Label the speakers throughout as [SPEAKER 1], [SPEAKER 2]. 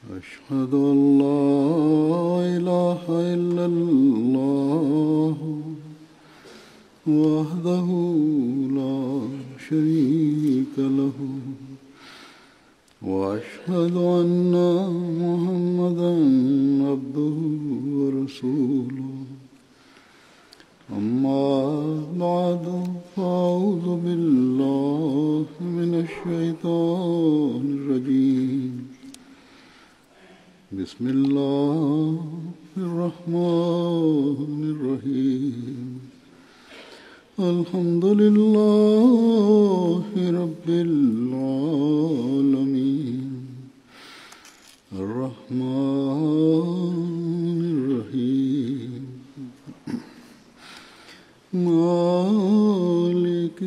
[SPEAKER 1] أشهد أن لا إله إلا الله وحده لا شريك له وأشهد أن محمدا عبده ورسوله أما بعد فأعوذ بالله من الشيطان الرجيم بسم الله الرحمن الرحيم الحمد لله رب العالمين الرحمن الرحيم مالك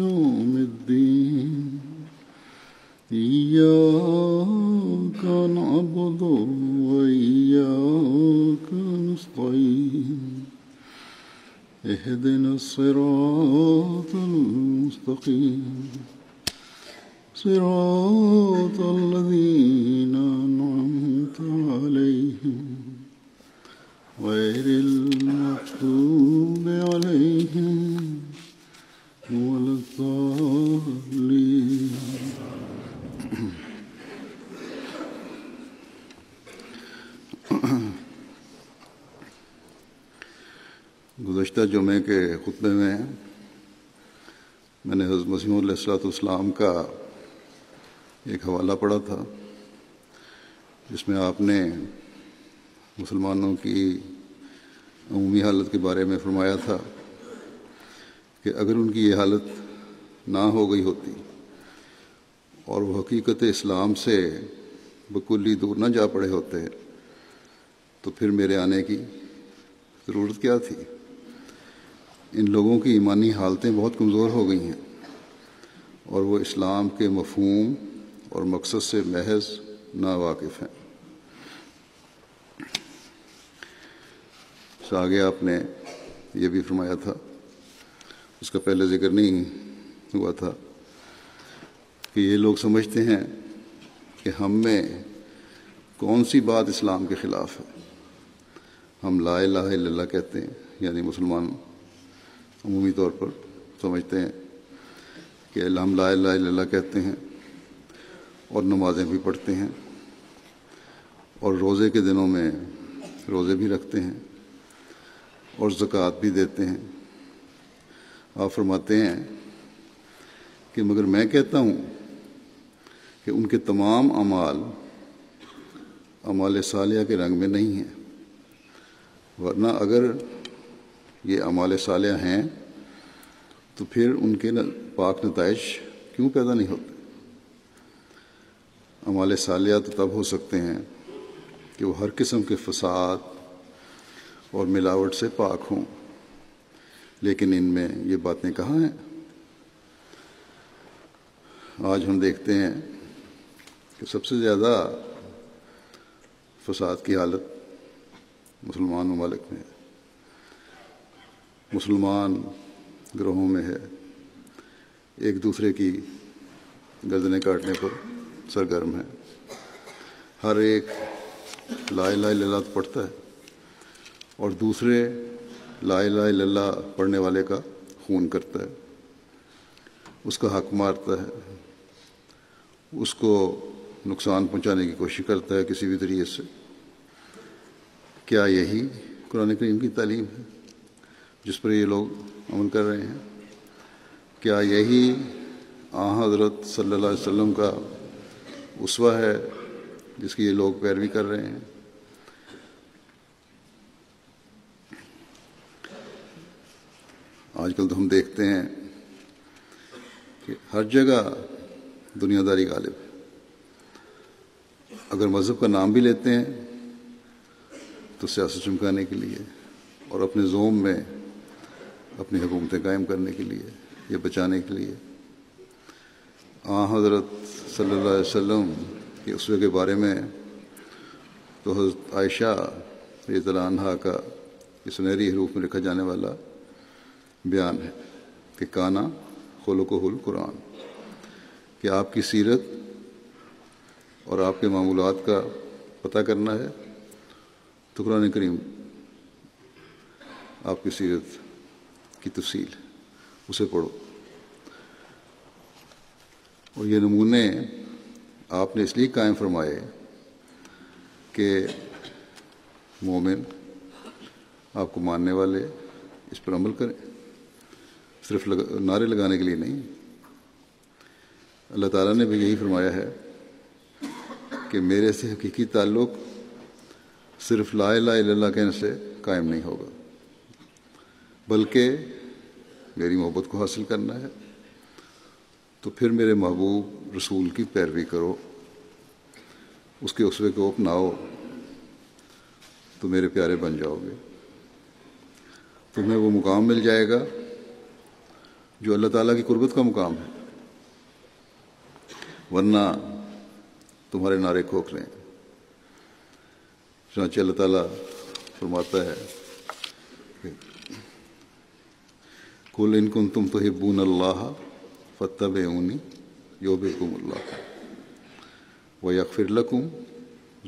[SPEAKER 1] يوم الدين إياك نعبد وإياك نستعين اهدنا الصراط المستقيم صراط الذين أنعمت عليهم غير المغضوب عليهم ولا الضالين گزشتہ جمعے کے خطبے میں نے حضرت مسیح علیہ الصلوۃ والسلام کا ایک حوالہ پڑھا تھا جس میں آپ نے مسلمانوں کی عمومی حالت کے بارے میں فرمایا تھا کہ اگر ان کی یہ حالت نہ ہو گئی ہوتی اور وہ حقیقت اسلام سے بکلی دور نہ جا پڑے ہوتے تو پھر میرے آنے کی ضرورت کیا تھی۔ ان لوگوں کی ایمانی حالتیں بہت کمزور ہو گئی ہیں اور وہ اسلام کے مفہوم اور مقصد سے محض ناواقف ہیں۔ آگے آپ نے یہ بھی فرمایا تھا، اس کا پہلے ذکر نہیں ہوا تھا، کہ یہ لوگ سمجھتے ہیں کہ ہم میں کون سی بات اسلام کے خلاف ہے۔ ہم لا الہ الا اللہ کہتے ہیں، یعنی مسلمان عمومی طور پر سمجھتے ہیں کہ ہم لا الہ الا اللہ کہتے ہیں اور نمازیں بھی پڑھتے ہیں اور روزے کے دنوں میں روزے بھی رکھتے ہیں اور زکوٰۃ بھی دیتے ہیں۔ آپ فرماتے ہیں کہ مگر میں کہتا ہوں کہ ان کے تمام اعمال صالحہ کے رنگ میں نہیں ہیں، ورنہ اگر یہ اعمال صالحہ ہیں تو پھر ان کے پاک نتائج کیوں پیدا نہیں ہوتے؟ اعمال صالحہ تو تب ہو سکتے ہیں کہ وہ ہر قسم کے فساد اور ملاوٹ سے پاک ہوں، لیکن ان میں یہ باتیں کہاں ہیں؟ آج ہم دیکھتے ہیں کہ سب سے زیادہ فساد کی حالت مسلمان ممالک میں ہے، مسلمان گروہوں میں ہے، ایک دوسرے کی گردنیں کاٹنے پر سرگرم ہے۔ ہر ایک لا الہ الا اللہ پڑھتا ہے اور دوسرے لا الہ الا اللہ پڑھنے والے کا خون کرتا ہے، اس کا حق مارتا ہے، اس کو نقصان پہنچانے کی کوشش کرتا ہے کسی بھی طریقے سے۔ کیا یہی قرآن کریم کی تعلیم ہے جس پر یہ لوگ عمل کر رہے ہیں؟ کیا یہی حضرت صلی اللہ علیہ وسلم کا اسوہ ہے جس کی یہ لوگ پیروی کر رہے ہیں؟ آج کل تو ہم دیکھتے ہیں کہ ہر جگہ دنیا داری غالب ہے۔ اگر مذہب کا نام بھی لیتے ہیں تو سیاست چمکانے کے لیے اور اپنے زوم میں اپنی حکومتیں قائم کرنے کے لیے یا بچانے کے لیے۔ حضرت صلی اللہ علیہ وسلم کے اسوے کے بارے میں تو حضرت عائشہ رضی اللہ عنہا کا یہ سنہری حروف میں لکھا جانے والا بیان ہے کہ کانا خلقہ القرآن، کہ آپ کی سیرت اور آپ کے معمولات کا پتہ کرنا ہے تو قرآن کریم آپ کی سیرت کی تفصیل اسے پڑھو، اور یہ نمونے آپ نے اس لیے قائم فرمائے کہ مومن آپ کو ماننے والے اس پر عمل کریں، صرف نعرے لگانے کے لیے نہیں۔ اللہ تعالیٰ نے بھی یہی فرمایا ہے کہ میرے سے حقیقی تعلق صرف لا الہ الا اللہ کہنے سے قائم نہیں ہوگا، بلکہ میری محبت کو حاصل کرنا ہے تو پھر میرے محبوب رسول کی پیروی کرو، اس کے اسوے کو اپناؤ، تو میرے پیارے بن جاؤ گے، تمہیں وہ مقام مل جائے گا جو اللہ تعالیٰ کی قربت کا مقام ہے، ورنہ تمہارے نعرے کھوکھلے ہیں۔ چنانچہ اللہ تعالیٰ فرماتا ہے کہ قُلْ إِن كُنتُمْ تُحِبُّونَ اللَّهَ فَاتَّبِعُونِي يُحْبِبْكُمُ اللَّهُ وَيَغْفِرْ لَكُمْ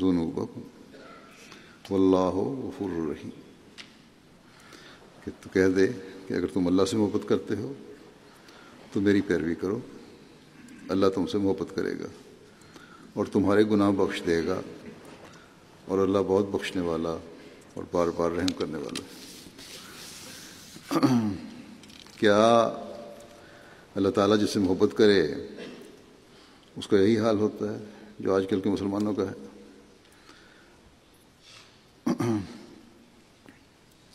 [SPEAKER 1] ذُنُوبَكُمْ وَاللَّهُ غَفُورٌ رَحِيمٌ، کہ تو کہہ دے کہ اگر تم اللہ سے محبت کرتے ہو تو میری پیروی کرو، اللہ تم سے محبت کرے گا اور تمہارے گناہ بخش دے گا، اور اللہ بہت بخشنے والا اور بار بار رحم کرنے والا ہے۔ کیا اللہ تعالیٰ جس سے محبت کرے اس کا یہی حال ہوتا ہے جو آج کل کے مسلمانوں کا ہے؟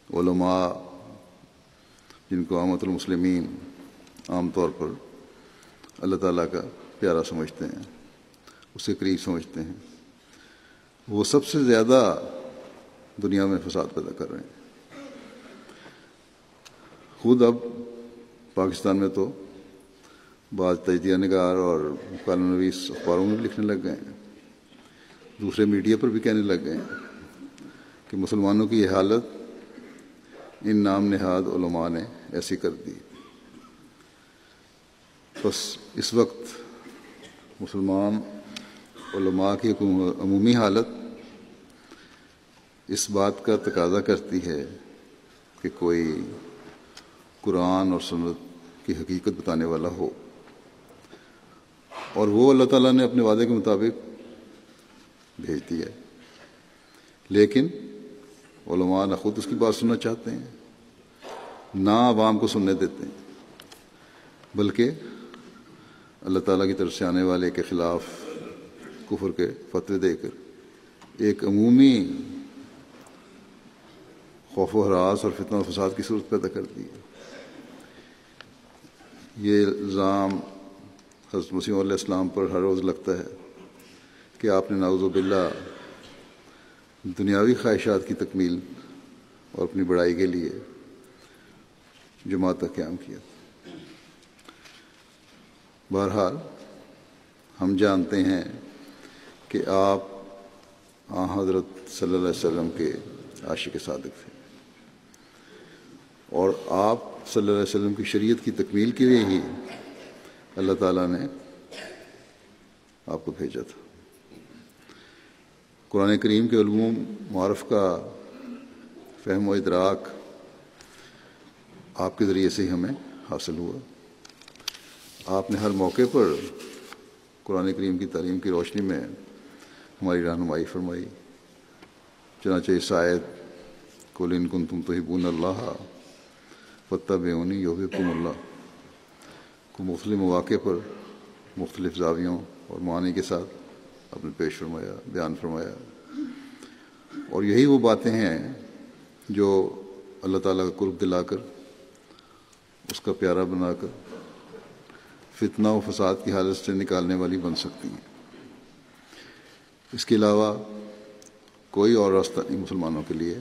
[SPEAKER 1] علماء جن کو عامۃ المسلمین عام طور پر اللہ تعالیٰ کا پیارا سمجھتے ہیں، اس کے قریب سمجھتے ہیں، وہ سب سے زیادہ دنیا میں فساد پیدا کر رہے ہیں۔ خود اب پاکستان میں تو بعض تجزیہ نگار اور کالم نویس اخباروں میں بھی لکھنے لگ گئے ہیں، دوسرے میڈیا پر بھی کہنے لگ گئے ہیں کہ مسلمانوں کی یہ حالت ان نام نہاد علماء نے ایسی کر دی۔ بس اس وقت مسلمان علماء کی عمومی حالت اس بات کا تقاضا کرتی ہے کہ کوئی قرآن اور سنت کی حقیقت بتانے والا ہو، اور وہ اللہ تعالیٰ نے اپنے وعدے کے مطابق بھیج دیا ہے، لیکن علماء نہ خود اس کی بات سننا چاہتے ہیں نہ عوام کو سننے دیتے ہیں، بلکہ اللہ تعالیٰ کی طرف سے آنے والے کے خلاف کفر کے فتوے دے کر ایک عمومی خوف و ہراس اور فتنہ و فساد کی صورت پیدا کر دی ہے۔ یہ الزام حضرت مسیح علیہ السلام پر ہر روز لگتا ہے کہ آپ نے نعوذ باللہ دنیاوی خواہشات کی تکمیل اور اپنی بڑائی کے لیے جماعت کا قیام کیا۔ بہرحال ہم جانتے ہیں کہ آپ حضرت صلی اللہ علیہ وسلم کے عاشق صادق تھے، اور آپ صلی اللہ علیہ وسلم کی شریعت کی تکمیل کے لیے ہی اللہ تعالیٰ نے آپ کو بھیجا تھا۔ قرآن کریم کے علوم معارف کا فہم و ادراک آپ کے ذریعے سے ہی ہمیں حاصل ہوا۔ آپ نے ہر موقع پر قرآن کریم کی تعلیم کی روشنی میں ہماری رہنمائی فرمائی، چنانچہ اس آیت قُلْ إِن كُنتُمْ تُحِبُّونَ اللَّهَ فَاتَّبِعُونِي يُحْبِبْكُمُ اللَّهُ کو مختلف مواقع پر مختلف زاویوں اور معانی کے ساتھ آپ نے پیش فرمایا، بیان فرمایا، اور یہی وہ باتیں ہیں جو اللہ تعالیٰ کا قرب دلا کر، اس کا پیارا بنا کر فتنہ و فساد کی حالت سے نکالنے والی بن سکتی ہیں۔ اس کے علاوہ کوئی اور راستہ نہیں مسلمانوں کے لیے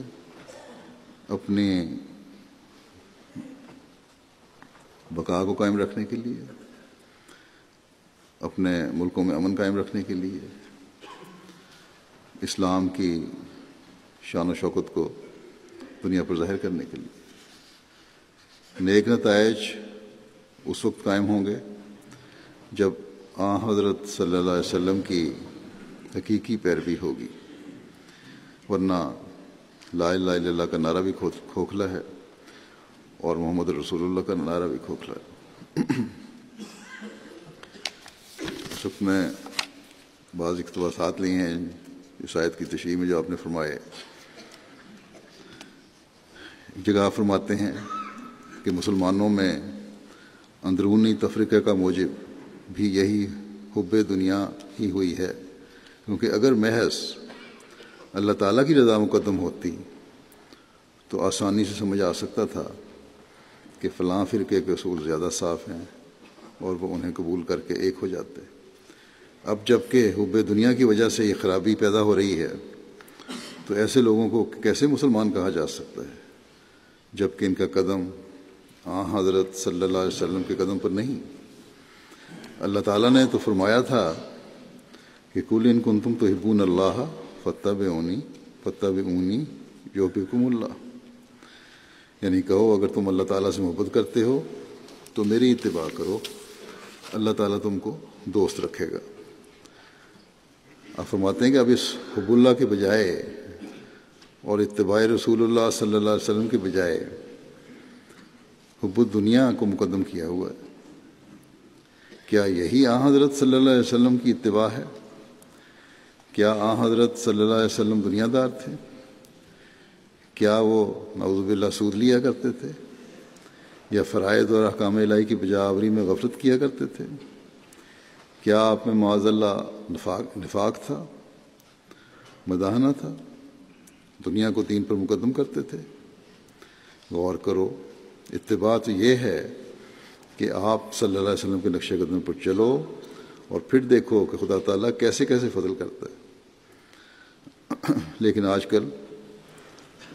[SPEAKER 1] اپنی بقا کو قائم رکھنے کے لیے، اپنے ملکوں میں امن قائم رکھنے کے لیے، اسلام کی شان و شوکت کو دنیا پر ظاہر کرنے کے لیے۔ نیک نتائج اس وقت قائم ہوں گے جب حضرت صلی اللہ علیہ وسلم کی حقیقی پیروی ہوگی، ورنہ لا الہ الا اللہ کا نعرہ بھی کھوکھلا ہے اور محمد رسول اللہ کا نعرہ بھی کھوکھلا ہے۔ اس وقت میں بعض اقتباسات لیے ہیں اس آیت کی تشریح میں جو آپ نے فرمائے۔ ایک جگہ آپ فرماتے ہیں کہ مسلمانوں میں اندرونی تفرقے کا موجب بھی یہی حب دنیا ہی ہوئی ہے، کیونکہ اگر محض اللہ تعالیٰ کی رضا مقدم ہوتی تو آسانی سے سمجھ آ سکتا تھا کہ فلاں فرقے کے اصول زیادہ صاف ہیں اور وہ انہیں قبول کر کے ایک ہو جاتے۔ اب جب کہ حب دنیا کی وجہ سے یہ خرابی پیدا ہو رہی ہے تو ایسے لوگوں کو کیسے مسلمان کہا جا سکتا ہے جب کہ ان کا قدم حضرت صلی اللہ علیہ وسلم کے قدم پر نہیں۔ اللہ تعالیٰ نے تو فرمایا تھا کہ قل ان کنتم تحبون اللہ فاتبعونی یحببکم اللہ، یعنی کہو اگر تم اللہ تعالیٰ سے محبت کرتے ہو تو میری اتباع کرو، اللہ تعالیٰ تم کو دوست رکھے گا۔ آپ فرماتے ہیں کہ اب اس حب اللہ کے بجائے اور اتباع رسول اللہ صلی اللہ علیہ وسلم کے بجائے حب الدنیا کو مقدم کیا ہوا ہے۔ کیا یہی حضرت صلی اللہ علیہ وسلم کی اتباع ہے؟ کیا حضرت صلی اللہ علیہ وسلم دنیا دار تھے؟ کیا وہ نعوذ باللہ سود لیا کرتے تھے یا فرائض اور احکام الہی کی بجاوری میں غفلت کیا کرتے تھے؟ کیا آپ میں معاذ اللہ نفاق تھا، مداحنہ تھا؟ دنیا کو دین پر مقدم کرتے تھے؟ غور کرو، اتباع تو یہ ہے کہ آپ صلی اللہ علیہ وسلم کے نقش قدم پر چلو اور پھر دیکھو کہ خدا تعالیٰ کیسے کیسے فضل کرتا ہے۔ لیکن آج کل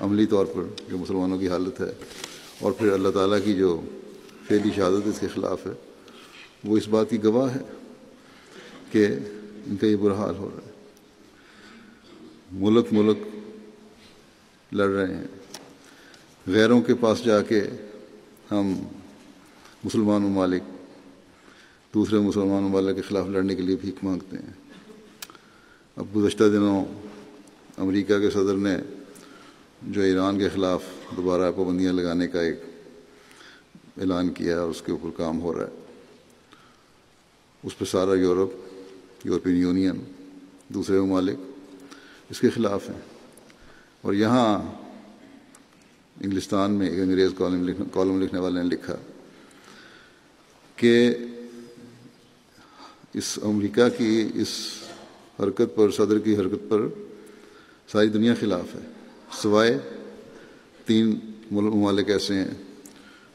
[SPEAKER 1] عملی طور پر جو مسلمانوں کی حالت ہے اور پھر اللہ تعالیٰ کی جو فعلی شہادت اس کے خلاف ہے، وہ اس بات کی گواہ ہے کہ ان کا یہ برا حال ہو رہا ہے۔ ملک لڑ رہے ہیں، غیروں کے پاس جا کے ہم مسلمان ممالک دوسرے مسلمان ممالک کے خلاف لڑنے کے لیے بھیک مانگتے ہیں۔ اب گزشتہ دنوں امریکہ کے صدر نے جو ایران کے خلاف دوبارہ پابندیاں لگانے کا ایک اعلان کیا اور اس کے اوپر کام ہو رہا ہے، اس پہ سارا یورپین یونین، دوسرے ممالک اس کے خلاف ہیں۔ اور یہاں انگلستان میں ایک انگریز کالم لکھنے والے نے لکھا کہ اس امریکہ کی اس حرکت پر، صدر کی حرکت پر ساری دنیا خلاف ہے، سوائے 3 ممالک ایسے ہیں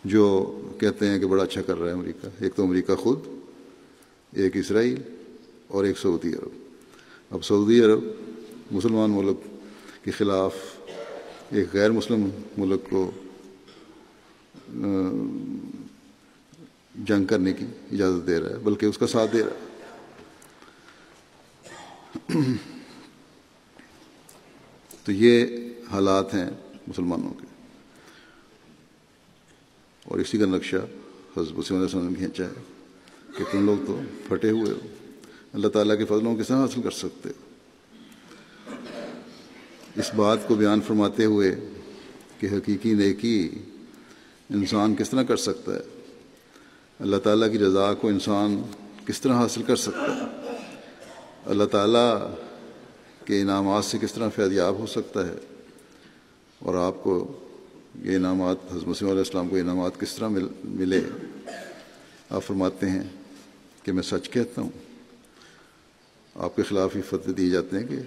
[SPEAKER 1] جو کہتے ہیں کہ بڑا اچھا کر رہا ہے امریکہ۔ ایک تو امریکہ خود، ایک اسرائیل اور ایک سعودی عرب۔ اب سعودی عرب مسلمان ملک کے خلاف ایک غیر مسلم ملک کو جنگ کرنے کی اجازت دے رہا ہے، بلکہ اس کا ساتھ دے رہا ہے۔ تو یہ حالات ہیں مسلمانوں کے، اور اسی کا نقشہ حضرت مسیح علیہ السلام نے کھینچا ہے کہ تم لوگ تو پھٹے ہوئے ہو، اللہ تعالیٰ کے فضلوں کو کس طرح حاصل کر سکتے ہو؟ اس بات کو بیان فرماتے ہوئے کہ حقیقی نیکی انسان کس طرح کر سکتا ہے، اللہ تعالیٰ کی رضا کو انسان کس طرح حاصل کر سکتا ہے، اللہ تعالیٰ کے انعامات سے کس طرح فیض یاب ہو سکتا ہے، اور آپ کو یہ انعامات، حضرت مسیح علیہ السلام کو انعامات کس طرح ملے۔ آپ فرماتے ہیں کہ میں سچ کہتا ہوں، آپ کے خلاف ہی فتوے دیے جاتے ہیں کہ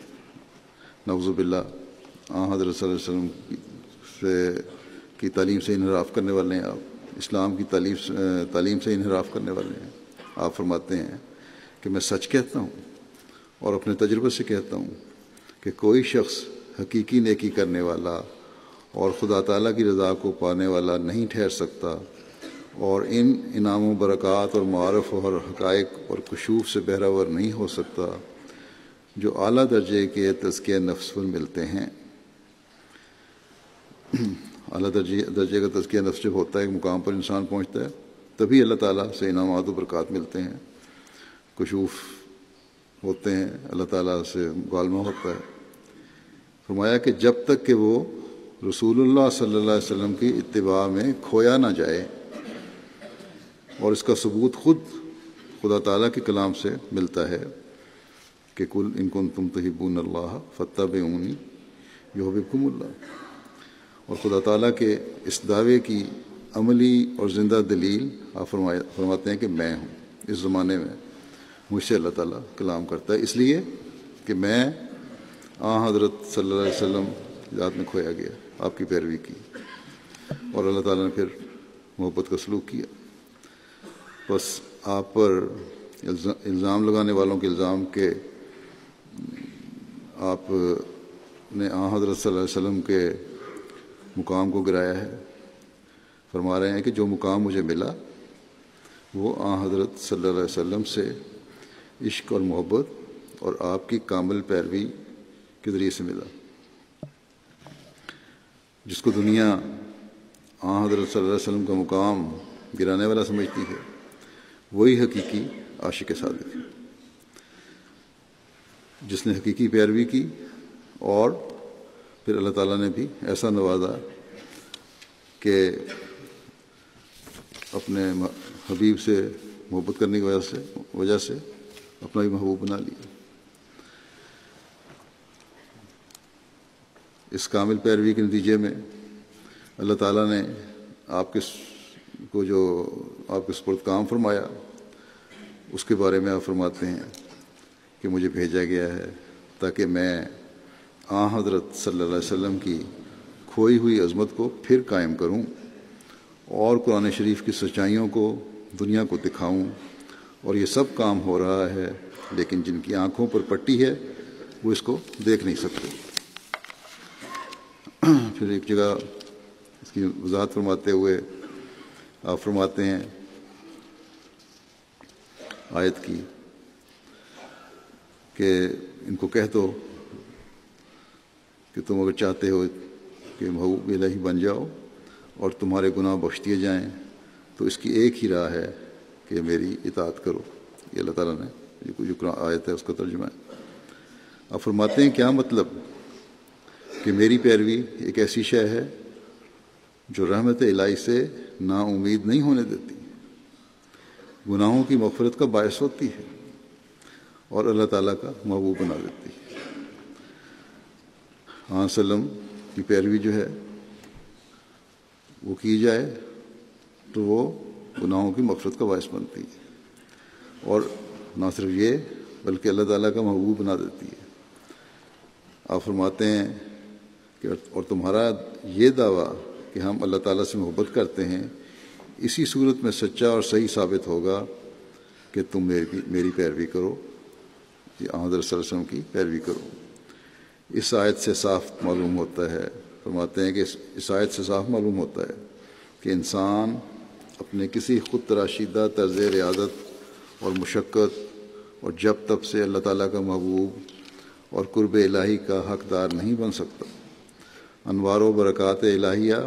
[SPEAKER 1] نعوذ باللہ حضرت صلی اللہ علیہ وسلم کی تعلیم سے انحراف کرنے والے ہیں، آپ اسلام کی تعلیم سے انحراف کرنے والے ہیں۔ آپ فرماتے ہیں کہ میں سچ کہتا ہوں اور اپنے تجربے سے کہتا ہوں کہ کوئی شخص حقیقی نیکی کرنے والا اور خدا تعالیٰ کی رضا کو پانے والا نہیں ٹھہر سکتا، اور ان انعام و برکات اور معارف اور حقائق اور کشوف سے بہرہور نہیں ہو سکتا جو اعلیٰ درجے کے تزکیہ نفس پر ملتے ہیں۔ اعلیٰ درجے کا تزکیہ نفس جب ہوتا ہے، ایک مقام پر انسان پہنچتا ہے، تبھی اللہ تعالیٰ سے انعامات و برکات ملتے ہیں، کشوف ہوتے ہیں، اللہ تعالیٰ سے مکالمہ ہوتا ہے۔ فرمایا کہ جب تک کہ وہ رسول اللہ صلی اللہ علیہ وسلم کی اتباع میں کھویا نہ جائے، اور اس کا ثبوت خود خدا تعالیٰ کے کلام سے ملتا ہے کہ کل ان کنتم تحبون اللہ فاتبعونی یحببکم اللہ، اور خدا تعالیٰ کے اس دعوے کی عملی اور زندہ دلیل آپ فرماتے ہیں کہ میں ہوں، اس زمانے میں مجھ سے اللہ تعالیٰ کلام کرتا ہے، اس لیے کہ میں حضرت صلی اللہ علیہ وسلم ذات میں کھویا گیا، آپ کی پیروی کی، اور اللہ تعالیٰ نے پھر محبت کا سلوک کیا۔ بس آپ پر الزام لگانے والوں کے الزام کے آپ نے حضرت صلی اللہ علیہ وسلم کے مقام کو گرایا ہے۔ فرما رہے ہیں کہ جو مقام مجھے ملا وہ حضرت صلی اللہ علیہ وسلم سے عشق اور محبت اور آپ کی کامل پیروی کے ذریعے سے ملا۔ جس کو دنیا حضرت صلی اللہ علیہ وسلم کا مقام گرانے والا سمجھتی ہے، وہی حقیقی عاشق صادق ہے، جس نے حقیقی پیروی کی اور پھر اللہ تعالیٰ نے بھی ایسا نوازا کہ اپنے حبیب سے محبت کرنے کی وجہ سے اپنا بھی محبوب بنا لیا۔ اس کامل پیروی کے نتیجے میں اللہ تعالیٰ نے آپ کو جو آپ کے سپرد کام فرمایا، اس کے بارے میں آپ فرماتے ہیں کہ مجھے بھیجا گیا ہے تاکہ میں حضرت صلی اللہ علیہ وسلم کی کھوئی ہوئی عظمت کو پھر قائم کروں اور قرآن شریف کی سچائیوں کو دنیا کو دکھاؤں، اور یہ سب کام ہو رہا ہے لیکن جن کی آنکھوں پر پٹی ہے وہ اس کو دیکھ نہیں سکتے۔ پھر ایک جگہ اس کی وضاحت فرماتے ہوئے آپ فرماتے ہیں آیت کی کہ ان کو کہہ دو کہ تم اگر چاہتے ہو کہ محبوب الہی بن جاؤ اور تمہارے گناہ بخش دیے جائیں تو اس کی ایک ہی راہ ہے کہ میری اطاعت کرو۔ یہ اللہ تعالیٰ نے جو قرآن آیت ہے اس کا ترجمہ ہے۔ آپ فرماتے ہیں کیا مطلب کہ میری پیروی ایک ایسی شے ہے جو رحمت الہی سے نا امید نہیں ہونے دیتی، گناہوں کی مغفرت کا باعث ہوتی ہے اور اللہ تعالیٰ کا محبوب بنا دیتی ہے۔ وسلم کی پیروی جو ہے وہ کی جائے تو وہ گناہوں کی مغفرت کا باعث بنتی ہے، اور نہ صرف یہ بلکہ اللہ تعالیٰ کا محبوب بنا دیتی ہے۔ آپ فرماتے ہیں کہ اور تمہارا یہ دعویٰ کہ ہم اللہ تعالیٰ سے محبت کرتے ہیں اسی صورت میں سچا اور صحیح ثابت ہوگا کہ تم میری پیروی کرو، حضرت صلی اللہ علیہ وسلم کی پیروی کرو۔ اس آیت سے صاف معلوم ہوتا ہے، فرماتے ہیں کہ اس آیت سے صاف معلوم ہوتا ہے کہ انسان اپنے کسی خود تراشیدہ طرز ریاضت اور مشقت اور جب تب سے اللہ تعالیٰ کا محبوب اور قرب الہی کا حقدار نہیں بن سکتا۔ انوار و برکات الہیہ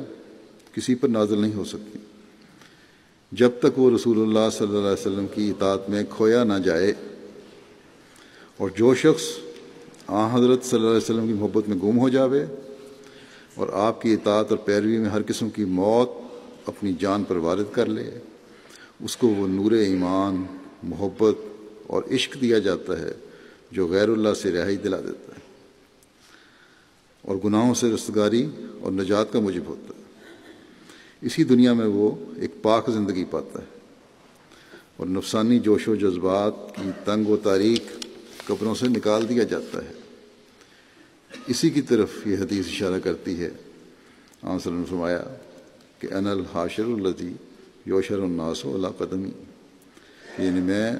[SPEAKER 1] کسی پر نازل نہیں ہو سکتی جب تک وہ رسول اللہ صلی اللہ علیہ وسلم کی اطاعت میں کھویا نہ جائے، اور جو شخص حضرت صلی اللہ علیہ وسلم کی محبت میں گم ہو جاوے اور آپ کی اطاعت اور پیروی میں ہر قسم کی موت اپنی جان پر وارد کر لے، اس کو وہ نور ایمان، محبت اور عشق دیا جاتا ہے جو غیر اللہ سے رہائی دلا دیتا ہے اور گناہوں سے رستگاری اور نجات کا موجب ہوتا ہے۔ اسی دنیا میں وہ ایک پاک زندگی پاتا ہے اور نفسانی جوش و جذبات کی تنگ و تاریک قبروں سے نکال دیا جاتا ہے۔ اسی کی طرف یہ حدیث اشارہ کرتی ہے۔ آپ صلی اللہ علیہ وسلم نے فرمایا کہ انا الحاشر الذی یحشر الناس علی قدمی، یعنی میں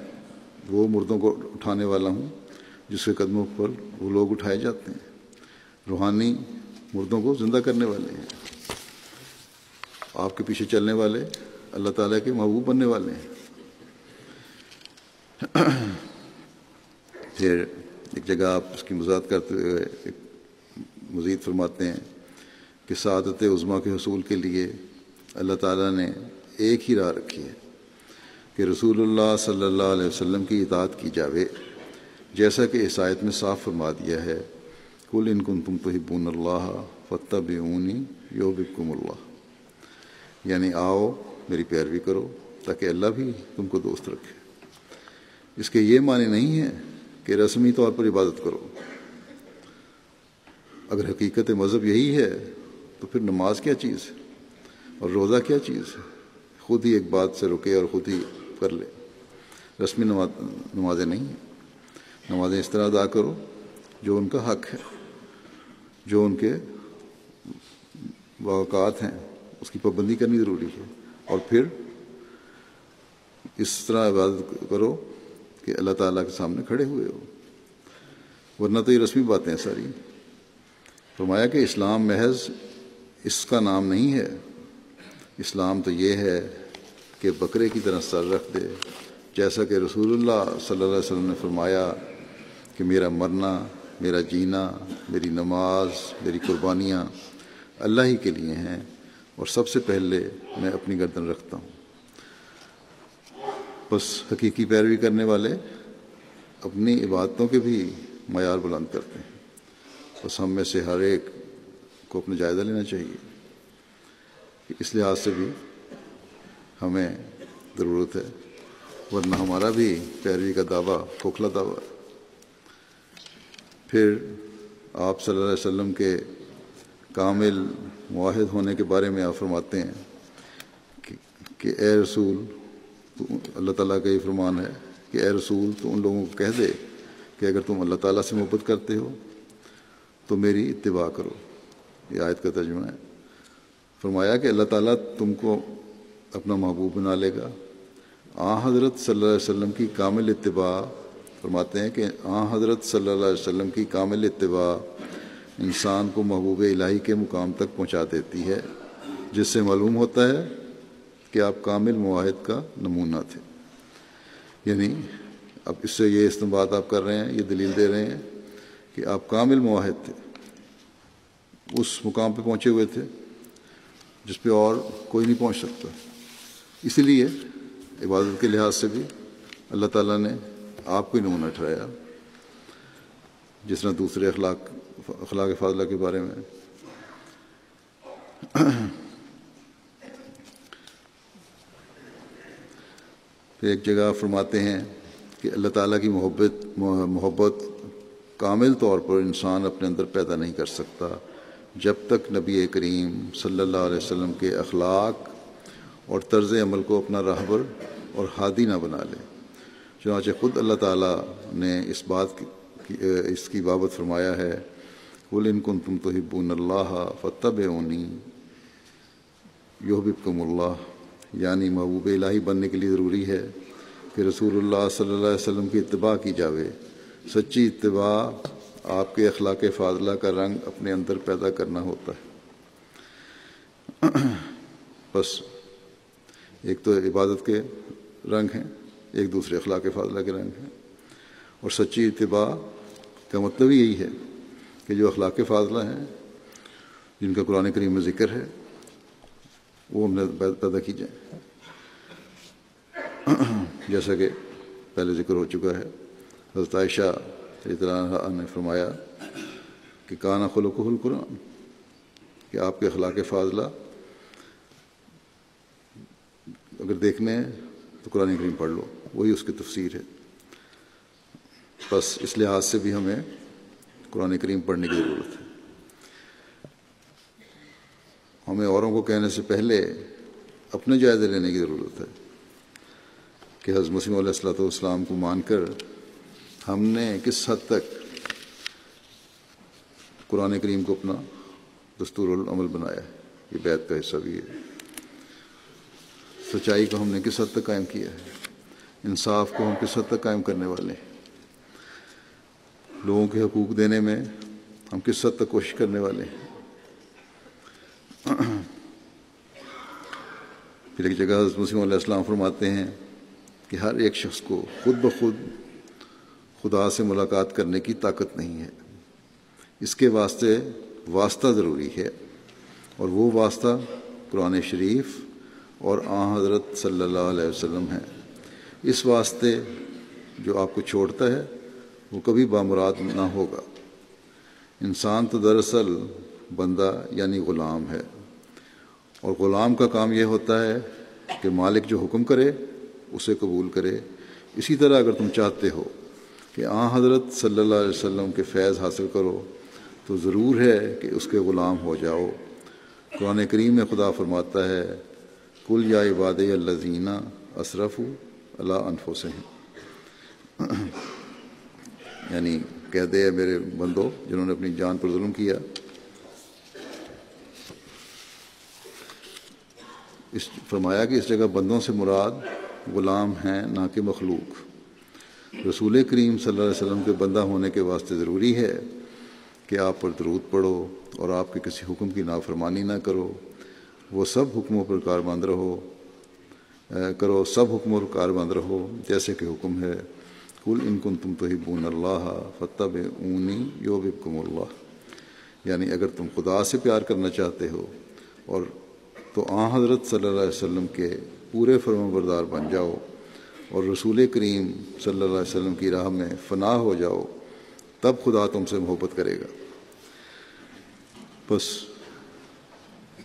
[SPEAKER 1] وہ مردوں کو اٹھانے والا ہوں جس کے قدموں پر وہ لوگ اٹھائے جاتے ہیں۔ روحانی مردوں کو زندہ کرنے والے ہیں، آپ کے پیچھے چلنے والے اللہ تعالیٰ کے محبوب بننے والے ہیں۔ پھر ایک جگہ آپ اس کی وضاحت کرتے ہوئے ایک مزید فرماتے ہیں کہ سعادت عظمیٰ کے حصول کے لیے اللہ تعالیٰ نے ایک ہی راہ رکھی ہے کہ رسول اللہ صلی اللہ علیہ وسلم کی اطاعت کی جاوے، جیسا کہ اس آیت میں صاف فرما دیا ہے قل ان کنتم تحبون اللہ فاتبعونی یحببکم اللہ، یعنی آؤ میری پیروی کرو تاکہ اللہ بھی تم کو دوست رکھے۔ اس کے یہ معنی نہیں ہے کہ رسمی طور پر عبادت کرو۔ اگر حقیقت مذہب یہی ہے تو پھر نماز کیا چیز ہے اور روزہ کیا چیز ہے؟ خود ہی ایک بات سے رکے اور خود ہی کر لے۔ رسمی نمازیں نہیں ہیں۔ نمازیں اس طرح ادا کرو جو ان کا حق ہے، جو ان کے اوقات ہیں اس کی پابندی کرنی ضروری ہے، اور پھر اس طرح عبادت کرو کہ اللہ تعالیٰ کے سامنے کھڑے ہوئے ہو، ورنہ تو یہ رسمی باتیں ہیں ساری۔ فرمایا کہ اسلام محض اس کا نام نہیں ہے، اسلام تو یہ ہے کہ بکرے کی طرح سر رکھ دے، جیسا کہ رسول اللہ صلی اللہ علیہ وسلم نے فرمایا کہ میرا مرنا، میرا جینا، میری نماز، میری قربانیاں اللہ ہی کے لیے ہیں، اور سب سے پہلے میں اپنی گردن رکھتا ہوں۔ بس حقیقی پیروی کرنے والے اپنی عبادتوں کے بھی معیار بلند کرتے ہیں۔ بس ہم میں سے ہر ایک کو اپنا جائزہ لینا چاہیے کہ اس لحاظ سے بھی ہمیں ضرورت ہے، ورنہ ہمارا بھی پیروی کا دعویٰ کھوکھلا دعویٰ ہے۔ پھر آپ صلی اللہ علیہ وسلم کے کامل موحد ہونے کے بارے میں آپ فرماتے ہیں کہ اے رسول، اللہ تعالیٰ کا یہ فرمان ہے کہ اے رسول تو ان لوگوں کو کہہ دے کہ اگر تم اللہ تعالیٰ سے محبت کرتے ہو تو میری اتباع کرو۔ یہ آیت کا ترجمہ ہے۔ فرمایا کہ اللہ تعالیٰ تم کو اپنا محبوب بنا لے گا۔ حضرت صلی اللہ علیہ وسلم کی کامل اتباع، فرماتے ہیں کہ حضرت صلی اللہ علیہ وسلم کی کامل اتباع انسان کو محبوب الہی کے مقام تک پہنچا دیتی ہے، جس سے معلوم ہوتا ہے کہ آپ کامل موحد کا نمونہ تھے۔ یعنی اب اس سے یہ استنباط آپ کر رہے ہیں، یہ دلیل دے رہے ہیں کہ آپ کامل موحد تھے، اس مقام پہ پہنچے ہوئے تھے جس پہ اور کوئی نہیں پہنچ سکتا۔ اسی لیے عبادت کے لحاظ سے بھی اللہ تعالیٰ نے آپ کو ہی نمونہ ٹھہرایا، جس طرح دوسرے اخلاق فاضلہ کے بارے میں۔ پھر ایک جگہ فرماتے ہیں کہ اللہ تعالیٰ کی محبت کامل طور پر انسان اپنے اندر پیدا نہیں کر سکتا جب تک نبی کریم صلی اللہ علیہ وسلم کے اخلاق اور طرز عمل کو اپنا راہبر اور ہادی نہ بنا لے۔ چنانچہ خود اللہ تعالیٰ نے اس کی بابت فرمایا ہے، قُلْ إِن كُنتُمْ تُحِبُّونَ اللَّهَ فَاتَّبِعُونِي يُحْبِبْكُمُ اللَّهُ، یعنی محبوب الہی بننے کے لیے ضروری ہے کہ رسول اللہ صلی اللہ علیہ وسلم کی اتباع کی جاوے۔ سچی اتباع آپ کے اخلاق فاضلہ کا رنگ اپنے اندر پیدا کرنا ہوتا ہے۔ بس ایک تو عبادت کے رنگ ہیں، ایک دوسرے اخلاق فاضلہ کے رنگ ہیں، اور سچی اتباع کا مطلب یہی ہے کہ جو اخلاق فاضلہ ہیں جن کا قرآن کریم میں ذکر ہے وہ ہم نے پیدا کی جائیں، جیسا کہ پہلے ذکر ہو چکا ہے۔ حضرت عائشہ رضی اللہ عنہا نے فرمایا کہ کان خلقہ القرآن، کہ آپ کے اخلاق فاضلہ اگر دیکھنے ہیں تو قرآن کریم پڑھ لو، وہی اس کی تفسیر ہے۔ بس اس لحاظ سے بھی ہمیں قرآن کریم پڑھنے کی ضرورت ہے۔ ہمیں اوروں کو کہنے سے پہلے اپنے جائزے لینے کی ضرورت ہے کہ حضرت مسیح علیہ الصلوۃ والسلام کو مان کر ہم نے کس حد تک قرآن کریم کو اپنا دستور العمل بنایا ہے۔ یہ بیعت کا حصہ بھی ہے۔ سچائی کو ہم نے کس حد تک قائم کیا ہے، انصاف کو ہم کس حد تک قائم کرنے والے ہیں، لوگوں کے حقوق دینے میں ہم کس حد تک کوشش کرنے والے ہیں۔ پھر ایک جگہ حضرت مسیح علیہ السلام فرماتے ہیں کہ ہر ایک شخص کو خود بخود خدا سے ملاقات کرنے کی طاقت نہیں ہے، اس کے واسطے واسطہ ضروری ہے، اور وہ واسطہ قرآن شریف اور حضرت صلی اللہ علیہ وسلم ہے۔ اس واسطے جو آپ کو چھوڑتا ہے وہ کبھی بامراد نہ ہوگا۔ انسان تو دراصل بندہ یعنی غلام ہے، اور غلام کا کام یہ ہوتا ہے کہ مالک جو حکم کرے اسے قبول کرے۔ اسی طرح اگر تم چاہتے ہو کہ حضرت صلی اللہ علیہ وسلم کے فیض حاصل کرو تو ضرور ہے کہ اس کے غلام ہو جاؤ۔ قرآن کریم میں خدا فرماتا ہے قل یا عبادی الذین اسرفوا علی انفسہم، یعنی کہہ دے میرے بندو جنہوں نے اپنی جان پر ظلم کیا۔ فرمایا کہ اس جگہ بندوں سے مراد غلام ہیں نہ کہ مخلوق۔ رسول کریم صلی اللہ علیہ وسلم کے بندہ ہونے کے واسطے ضروری ہے کہ آپ پر درود پڑھو اور آپ کے کسی حکم کی نافرمانی نہ کرو، وہ سب حکموں پر کاربند رہو جیسے کہ حکم ہے قل ان کنتم تحبون اللہ فاتبعونی یحببکم اللہ، یعنی اگر تم خدا سے پیار کرنا چاہتے ہو اور تو حضرت صلی اللہ علیہ وسلم کے پورے فرمانبردار بن جاؤ اور رسول کریم صلی اللہ علیہ وسلم کی راہ میں فنا ہو جاؤ، تب خدا تم سے محبت کرے گا۔ بس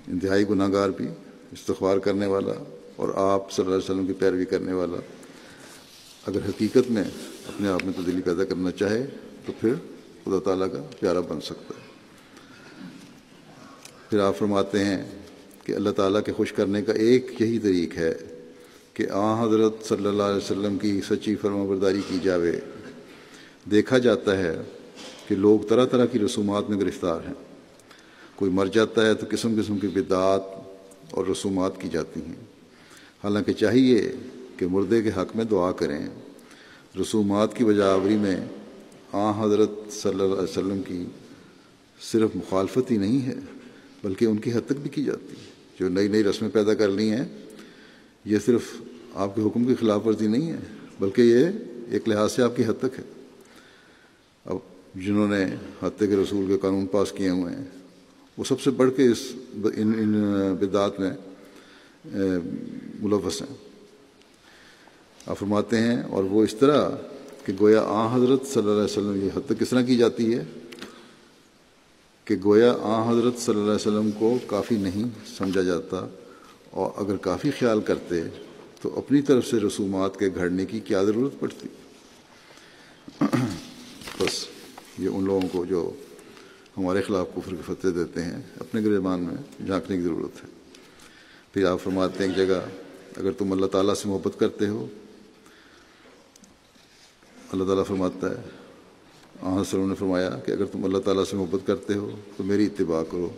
[SPEAKER 1] انتہائی گناہ گار بھی، استغفار کرنے والا اور آپ صلی اللہ علیہ وسلم کی پیروی کرنے والا اگر حقیقت میں اپنے آپ میں تبدیلی پیدا کرنا چاہے تو پھر خدا تعالیٰ کا پیارا بن سکتا ہے۔ پھر آپ فرماتے ہیں کہ اللہ تعالیٰ کے خوش کرنے کا ایک یہی طریق ہے کہ حضرت صلی اللہ علیہ وسلم کی سچی فرمانبرداری کی جاوے۔ دیکھا جاتا ہے کہ لوگ طرح طرح کی رسومات میں گرفتار ہیں، کوئی مر جاتا ہے تو قسم قسم کی بدعات اور رسومات کی جاتی ہیں، حالانکہ چاہیے کہ مردے کے حق میں دعا کریں۔ رسومات کی وجہ آوری میں حضرت صلی اللہ علیہ وسلم کی صرف مخالفت ہی نہیں ہے بلکہ ان کی حد تک بھی کی جاتی ہے۔ جو نئی نئی رسمیں پیدا کر لی ہیں یہ صرف آپ کے حکم کی خلاف ورزی نہیں ہے بلکہ یہ ایک لحاظ سے آپ کی حد تک ہے۔ اب جنہوں نے حتیٰ کے رسول کے قانون پاس کیے ہوئے ہیں وہ سب سے بڑھ کے ان بدعات میں ملوث ہیں۔ آپ فرماتے ہیں اور وہ اس طرح کہ گویا حضرت صلی اللہ علیہ وسلم یہ حد تک کس طرح کی جاتی ہے کہ گویا حضرت صلی اللہ علیہ وسلم کو کافی نہیں سمجھا جاتا، اور اگر کافی خیال کرتے تو اپنی طرف سے رسومات کے گھڑنے کی کیا ضرورت پڑتی۔ بس یہ ان لوگوں کو جو ہمارے خلاف کفر کے فتوے دیتے ہیں اپنے گریبان میں جھانکنے کی ضرورت ہے۔ پھر آپ فرماتے ہیں ایک جگہ اگر تم اللہ تعالیٰ سے محبت کرتے ہو، اللہ تعالیٰ فرماتا ہے صلی اللہ علیہ وسلم نے فرمایا کہ اگر تم اللہ تعالیٰ سے محبت کرتے ہو تو میری اتباع کرو،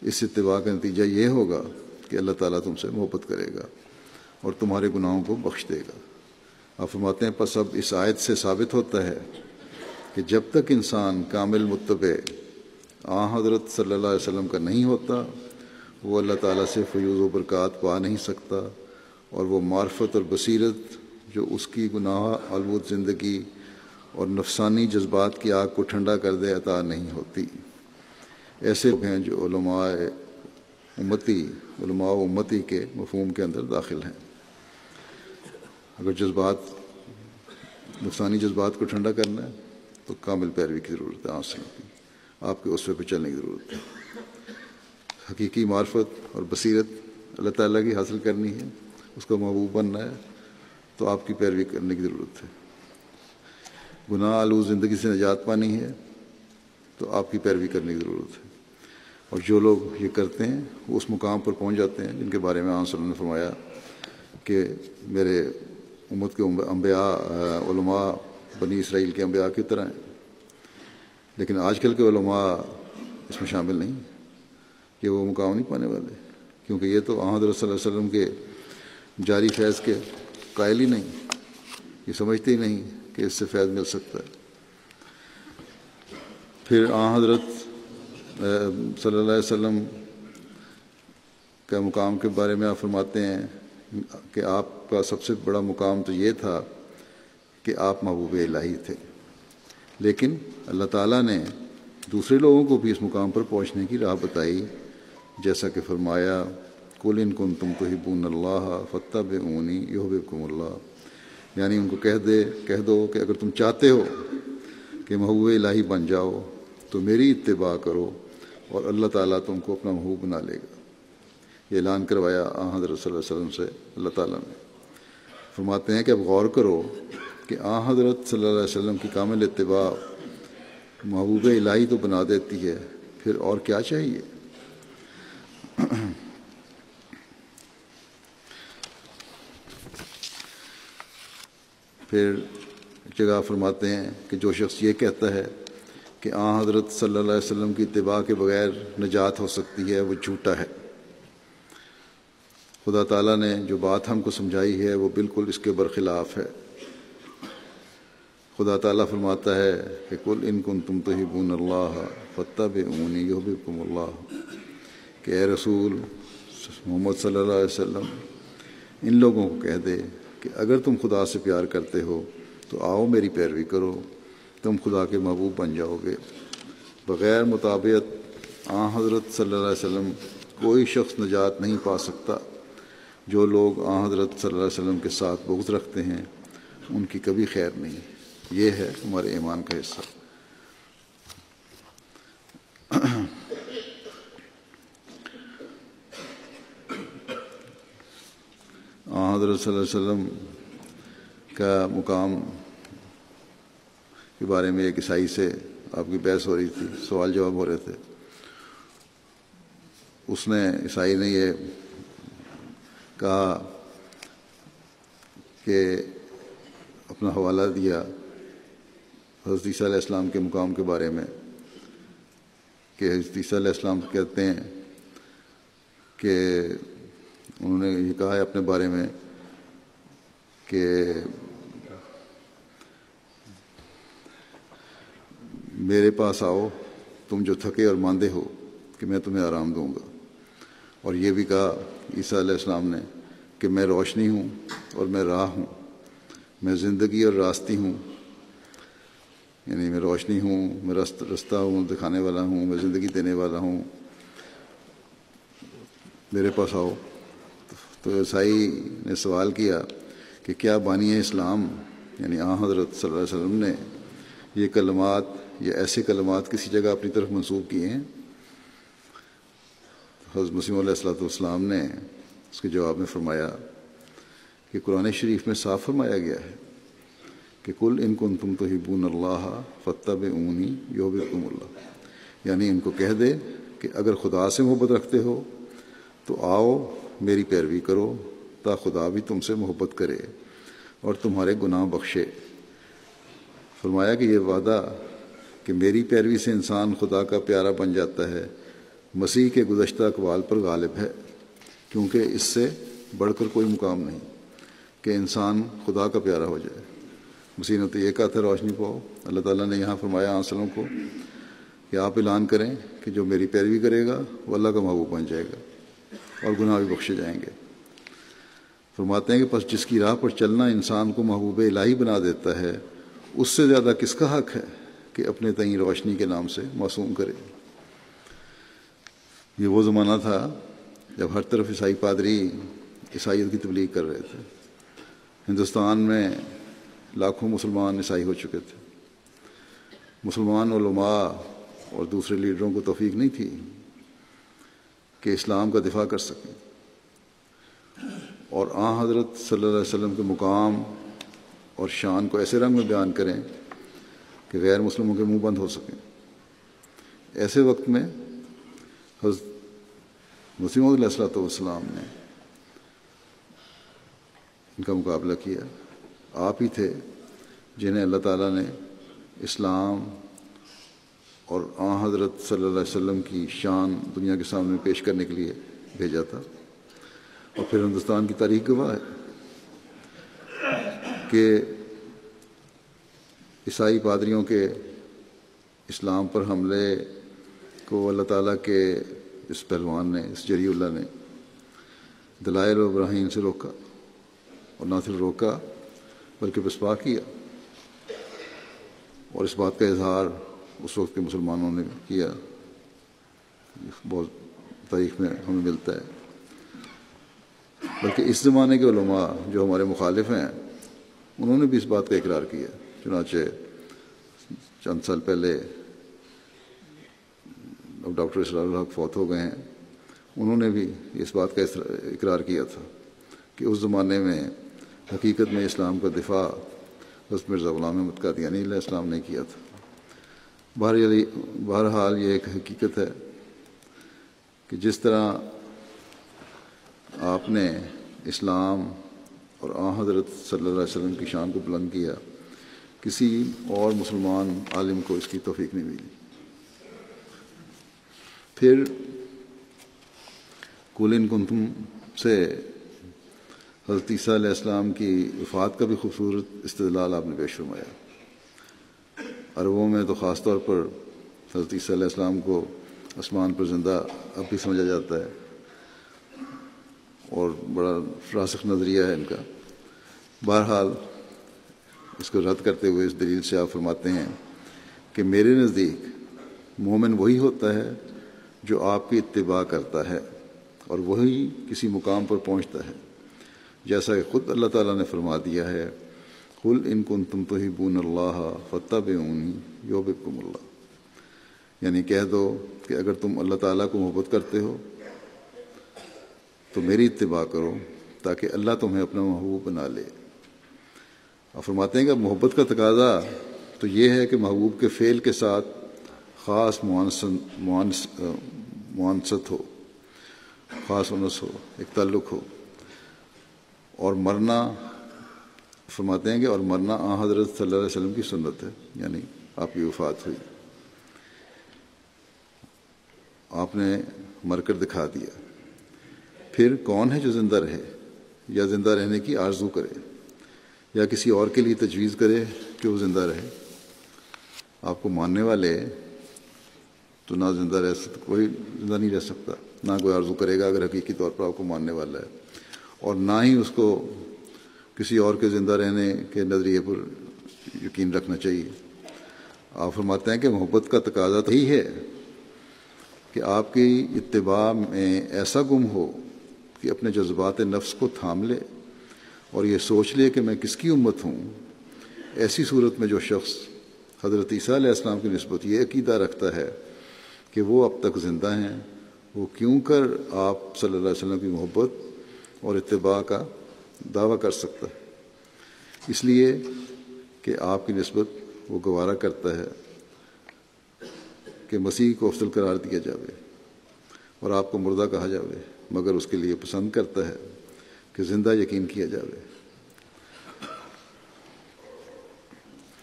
[SPEAKER 1] اس اتباع کا نتیجہ یہ ہوگا کہ اللہ تعالیٰ تم سے محبت کرے گا اور تمہارے گناہوں کو بخش دے گا۔ آپ فرماتے ہیں پس اب اس آیت سے ثابت ہوتا ہے کہ جب تک انسان کامل متبع حضرت صلی اللہ علیہ وسلم کا نہیں ہوتا وہ اللہ تعالیٰ سے فیوض و برکات پا نہیں سکتا، اور وہ معرفت اور بصیرت جو اس کی گناہ آلود زندگی اور نفسانی جذبات کی آگ کو ٹھنڈا کر دے عطا نہیں ہوتی۔ ایسے لوگ ہیں جو علماء امتی کے مفہوم کے اندر داخل ہیں۔ اگر نفسانی جذبات کو ٹھنڈا کرنا ہے تو کامل پیروی کی ضرورت ہے، آپ کے اسوے پہ چلنے کی ضرورت ہے۔ حقیقی معرفت اور بصیرت اللہ تعالیٰ کی حاصل کرنی ہے، اس کا محبوب بننا ہے تو آپ کی پیروی کرنے کی ضرورت ہے۔ گناہ آلود زندگی سے نجات پانی ہے تو آپ کی پیروی کرنے کی ضرورت ہے۔ اور جو لوگ یہ کرتے ہیں وہ اس مقام پر پہنچ جاتے ہیں جن کے بارے میں صلی اللہ علیہ وسلم نے فرمایا کہ میرے امت کے انبیاء علماء بنی اسرائیل کے انبیاء کی طرح ہیں۔ لیکن آج کل کے علماء اس میں شامل نہیں کہ وہ مقام نہیں پانے والے، کیونکہ یہ تو حضرت صلی اللہ علیہ وسلم کے جاری فیض کے قائل ہی نہیں، یہ سمجھتے ہی نہیں کہ اس سے فیض مل سکتا ہے۔ پھر حضرت صلی اللہ علیہ وسلم کا مقام کے بارے میں آپ فرماتے ہیں کہ آپ کا سب سے بڑا مقام تو یہ تھا کہ آپ محبوب الہی تھے، لیکن اللہ تعالیٰ نے دوسرے لوگوں کو بھی اس مقام پر پہنچنے کی راہ بتائی، جیسا کہ فرمایا قل ان کنتم تحبون اللہ فاتبعونی یحببکم اللہ، یعنی ان کو کہہ دو کہ اگر تم چاہتے ہو کہ محبوب الہی بن جاؤ تو میری اتباع کرو اور اللہ تعالیٰ تم کو اپنا محبوب بنا لے گا۔ یہ اعلان کروایا حضرت صلی اللہ علیہ وسلم سے اللہ تعالیٰ نے۔ فرماتے ہیں کہ اب غور کرو کہ حضرت صلی اللہ علیہ وسلم کی کامل اتباع محبوب الہی تو بنا دیتی ہے، پھر اور کیا چاہیے؟ پھر جگہ فرماتے ہیں کہ جو شخص یہ کہتا ہے کہ حضرت صلی اللہ علیہ وسلم کی اتباع کے بغیر نجات ہو سکتی ہے، وہ جھوٹا ہے۔ خدا تعالیٰ نے جو بات ہم کو سمجھائی ہے وہ بالکل اس کے برخلاف ہے۔ خدا تعالیٰ فرماتا ہے کہ قل ان کنتم تحبون اللہ فاتبعونی یحببکم اللہ، کہ اے رسول محمد صلی اللہ علیہ وسلم ان لوگوں کو کہہ دے کہ اگر تم خدا سے پیار کرتے ہو تو آؤ میری پیروی کرو، تم خدا کے محبوب بن جاؤ گے۔ بغیر مطابقت حضرت صلی اللہ علیہ وسلم کوئی شخص نجات نہیں پا سکتا۔ جو لوگ حضرت صلی اللہ علیہ وسلم کے ساتھ بغض رکھتے ہیں ان کی کبھی خیر نہیں۔ یہ ہے ہمارے ایمان کا حصہ۔ حضرت صلی اللہ علیہ وسلم کا مقام کے بارے میں ایک عیسائی سے آپ کی بحث ہو رہی تھی، سوال جواب ہو رہے تھے۔ اس نے عیسائی نے یہ کہا کہ اپنا حوالہ دیا حضرت عیسیٰ علیہ السلام کے مقام کے بارے میں، کہ حضرت عیسیٰ علیہ السلام کہتے ہیں کہ انہوں نے یہ کہا ہے اپنے بارے میں کہ میرے پاس آؤ تم جو تھکے اور ماندے ہو کہ میں تمہیں آرام دوں گا۔ اور یہ بھی کہا عیسیٰ علیہ السلام نے کہ میں روشنی ہوں اور میں راہ ہوں، میں زندگی اور راستی ہوں، یعنی میں روشنی ہوں، میں رستہ ہوں، دکھانے والا ہوں، میں زندگی دینے والا ہوں، میرے پاس آؤ۔ تو عیسائی نے سوال کیا کہ کیا بانی اسلام یعنی حضرت صلی اللہ علیہ وسلم نے یہ کلمات یا ایسے کلمات کسی جگہ اپنی طرف منسوب کیے ہیں؟ حضرت مسیح علیہ السلام نے اس کے جواب میں فرمایا کہ قرآن شریف میں صاف فرمایا گیا ہے کہ قل ان کنتم تحبون اللہ فاتبعونی یحببکم اللہ، یعنی ان کو کہہ دے کہ اگر خدا سے محبت رکھتے ہو تو آؤ میری پیروی کرو تا خدا بھی تم سے محبت کرے اور تمہارے گناہ بخشے۔ فرمایا کہ یہ وعدہ کہ میری پیروی سے انسان خدا کا پیارا بن جاتا ہے مسیح کے گزشتہ اقوال پر غالب ہے، کیونکہ اس سے بڑھ کر کوئی مقام نہیں کہ انسان خدا کا پیارا ہو جائے۔ مسیح نے تو یہ کہا تھا روشنی پاؤ۔ اللہ تعالیٰ نے یہاں فرمایا وسلم کو کہ آپ اعلان کریں کہ جو میری پیروی کرے گا وہ اللہ کا محبوب بن جائے گا اور گناہ بھی بخشے جائیں گے۔ فرماتے ہیں کہ پس جس کی راہ پر چلنا انسان کو محبوب الہی بنا دیتا ہے، اس سے زیادہ کس کا حق ہے کہ اپنے تئیں روشنی کے نام سے معصوم کرے۔ یہ وہ زمانہ تھا جب ہر طرف عیسائی پادری عیسائیت کی تبلیغ کر رہے تھے۔ ہندوستان میں لاکھوں مسلمان عیسائی ہو چکے تھے۔ مسلمان علماء اور دوسرے لیڈروں کو توفیق نہیں تھی کہ اسلام کا دفاع کر سکیں اور حضرت صلی اللہ علیہ وسلم کے مقام اور شان کو ایسے رنگ میں بیان کریں کہ غیر مسلموں کے منہ بند ہو سکیں۔ ایسے وقت میں حضرت مسیح علیہ السلام نے ان کا مقابلہ کیا۔ آپ ہی تھے جنہیں اللہ تعالیٰ نے اسلام اور حضرت صلی اللہ علیہ وسلم کی شان دنیا کے سامنے پیش کرنے کے لیے بھیجا تھا۔ اور پھر ہندوستان کی تاریخ گواہ ہے کہ عیسائی پادریوں کے اسلام پر حملے کو اللہ تعالیٰ کے اس پہلوان نے، اس جری اللہ نے دلائل و براہین سے روکا، اور نہ صرف روکا بلکہ پسپا کیا۔ اور اس بات کا اظہار اس وقت کے مسلمانوں نے کیا، بہت تاریخ میں ہمیں ملتا ہے۔ بلکہ اس زمانے کے علماء جو ہمارے مخالف ہیں انہوں نے بھی اس بات کا اقرار کیا۔ چنانچہ چند سال پہلے اب ڈاکٹر اسرار الحق فوت ہو گئے ہیں، انہوں نے بھی اس بات کا اقرار کیا تھا کہ اس زمانے میں حقیقت میں اسلام کا دفاع حضرت مرزا غلام احمد قادیانی علیہ السلام نے کیا تھا۔ بہرحال یہ ایک حقیقت ہے کہ جس طرح آپ نے اسلام اور حضرت صلی اللہ علیہ وسلم کی شان کو بلند کیا، کسی اور مسلمان عالم کو اس کی توفیق نہیں ملی۔ پھر قل ان کنتم سے حضرت عیسیٰ علیہ السلام کی وفات کا بھی خوبصورت استدلال آپ نے پیش فرمایا۔ عربوں میں تو خاص طور پر حضرت عیسیٰ علیہ السلام کو آسمان پر زندہ اب بھی سمجھا جاتا ہے، اور بڑا راسخ نظریہ ہے ان کا۔ بہرحال اس کو رد کرتے ہوئے اس دلیل سے آپ فرماتے ہیں کہ میرے نزدیک مومن وہی ہوتا ہے جو آپ کی اتباع کرتا ہے اور وہی کسی مقام پر پہنچتا ہے، جیسا کہ خود اللہ تعالیٰ نے فرما دیا ہے قل ان کنتم تحبون اللہ فاتبعونی یحببکم اللہ، یعنی کہہ دو کہ اگر تم اللہ تعالیٰ کو محبت کرتے ہو تو میری اتباع کرو تاکہ اللہ تمہیں اپنا محبوب بنا لے۔ اور فرماتے ہیں کہ محبت کا تقاضا تو یہ ہے کہ محبوب کے فعل کے ساتھ خاص معانست ہو، خاص انس ہو، ایک تعلق ہو، اور مرنا فرماتے ہیں کہ اور مرنا حضرت صلی اللہ علیہ وسلم کی سنت ہے، یعنی آپ کی وفات ہوئی، آپ نے مر کر دکھا دیا۔ پھر کون ہے جو زندہ رہے یا زندہ رہنے کی آرزو کرے یا کسی اور کے لیے تجویز کرے کہ وہ زندہ رہے؟ آپ کو ماننے والے تو نہ زندہ رہ سکتا، کوئی زندہ نہیں رہ سکتا، نہ کوئی آرزو کرے گا اگر حقیقی طور پر آپ کو ماننے والا ہے، اور نہ ہی اس کو کسی اور کے زندہ رہنے کے نظریے پر یقین رکھنا چاہیے۔ آپ فرماتے ہیں کہ محبت کا تقاضا تو یہی ہے کہ آپ کی اتباع میں ایسا گم ہو کہ اپنے جذبات نفس کو تھام لے اور یہ سوچ لے کہ میں کس کی امت ہوں۔ ایسی صورت میں جو شخص حضرت عیسیٰ علیہ السلام کی نسبت یہ عقیدہ رکھتا ہے کہ وہ اب تک زندہ ہیں، وہ کیوں کر آپ صلی اللہ علیہ وسلم کی محبت اور اتباع کا دعویٰ کر سکتا ہے؟ اس لیے کہ آپ کی نسبت وہ گوارا کرتا ہے کہ مسیح کو افضل قرار دیا جاوے اور آپ کو مردہ کہا جاوے، مگر اس کے لیے پسند کرتا ہے کہ زندہ یقین کیا جاوے۔